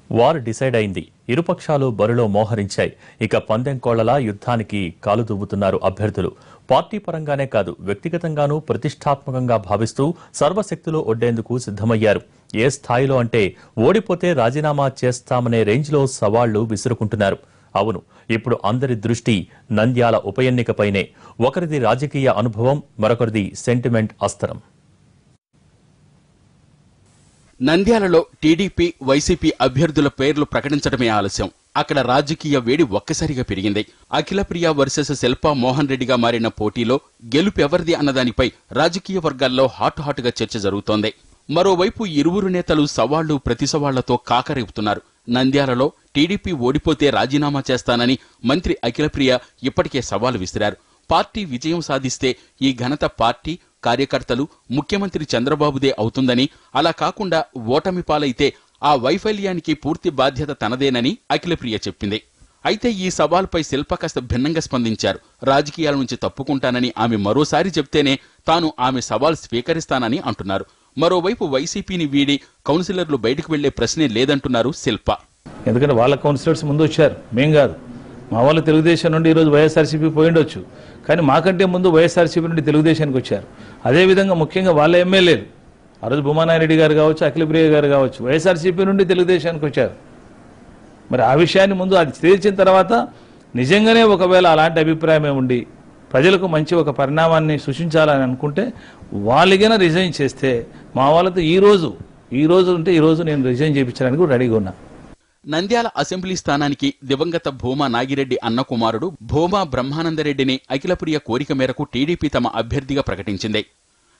War decide అయింది. ఇరుపక్షాలు బరిలో మోహరించాయి. ఇక పందెం కోళ్లలా యుద్ధానికి కాలు దువ్వుతున్నారు అభ్యర్థులు. పార్టీ పరంగానే కాదు, వ్యక్తిగతంగానూ ప్రతిష్టాత్మకంగా భావిస్తూ సర్వశక్తులు ఒడ్డేందుకు సిద్ధమయ్యారు. ఏ స్థాయిలో అంటే ఓడిపోతే రాజీనామా చేస్తామనే రేంజ్లో సవాళ్లు విసురుకుంటున్నారు. అవును, ఇప్పుడు అందరి దృష్టి నంద్యాల ఉప ఎన్నికపైనే. ఒకరిది రాజకీయ అనుభవం, మరొకరిది సెంటిమెంట్ అస్త్రం. నంద్యాలలో టీడీపీ, వైసీపీ అభ్యర్థుల పేర్లు ప్రకటించడమే ఆలస్యం. అక్కడ రాజకీయ వేడి ఒక్కసారిగా పెరిగింది. అఖిలప్రియ వర్సెస్ శిల్పా మోహన్ రెడ్డిగా మారిన పోటీలో గెలుపు ఎవరిది అన్నదానిపై రాజకీయ వర్గాల్లో హాటుగా చర్చ జరుగుతోంది. మరోవైపు ఇరువురు నేతలు సవాళ్లు ప్రతి సవాళ్లతో కాకరేపుతున్నారు. నంద్యాలలో టీడీపీ ఓడిపోతే రాజీనామా చేస్తానని మంత్రి అఖిలప్రియ ఇప్పటికే సవాలు విసిరారు. పార్టీ విజయం సాధిస్తే ఈ ఘనత పార్టీ, కార్యకర్తలు, ముఖ్యమంత్రి చంద్రబాబుదే అవుతుందని, అలా కాకుండా ఓటమి పాలైతే ఆ వైఫల్యానికి పూర్తి బాధ్యత తనదేనని అఖిలప్రియ చెప్పింది. అయితే ఈ సవాల్పై శిల్ప కాస్త భిన్నంగా స్పందించారు. రాజకీయాల నుంచి తప్పుకుంటానని ఆమె మరోసారి చెప్తేనే తాను ఆమె సవాల్ స్వీకరిస్తానని అంటున్నారు. మరోవైపు వైసీపీని వీడి కౌన్సిలర్లు బయటకు వెళ్లే ప్రశ్నే లేదంటున్నారు శిల్ప. ఎందుకంటే వాళ్ళ కౌన్సిలర్స్ ముందు వచ్చారు, మేం కాదు. మా వాళ్ళు తెలుగుదేశం నుండి ఈరోజు వైఎస్ఆర్సీపీ పోయిండొచ్చు, కానీ మాకంటే ముందు వైఎస్ఆర్సీపీ నుండి తెలుగుదేశానికి వచ్చారు. అదేవిధంగా ముఖ్యంగా వాళ్ళ ఎమ్మెల్యేలు ఆ రోజు భూమానారెడ్డి గారు కావచ్చు, అఖిలప్రియ గారు కావచ్చు, వైఎస్ఆర్సీపీ నుండి తెలుగుదేశానికి వచ్చారు. మరి ఆ విషయాన్ని ముందు అది తేల్చిన తర్వాత నిజంగానే ఒకవేళ అలాంటి అభిప్రాయమే ఉండి ప్రజలకు మంచి ఒక పరిణామాన్ని సృష్టించాలని అనుకుంటే వాళ్ళకైనా రిజైన్ చేస్తే మా వాళ్ళతో ఈ రోజు నేను రిజైన్ చేయించడానికి కూడా రెడీగా ఉన్నా. నంద్యాల అసెంబ్లీ స్థానానికి దివంగత భూమా నాగిరెడ్డి అన్న కుమారుడు భూమా బ్రహ్మానందరెడ్డిని అఖిలప్రియ కోరిక మేరకు టీడీపీ తమ అభ్యర్థిగా ప్రకటించింది.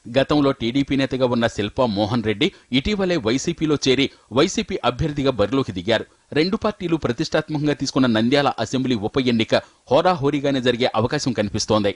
గతంలో టీడీపీ నేతగా ఉన్న శిల్పా మోహన్ రెడ్డి ఇటీవలే వైసీపీలో చేరి వైసీపీ అభ్యర్థిగా బరిలోకి దిగారు. రెండు పార్టీలు ప్రతిష్టాత్మకంగా తీసుకున్న నంద్యాల అసెంబ్లీ ఉప ఎన్నిక హోరాహోరీగానే జరిగే అవకాశం కనిపిస్తోంది.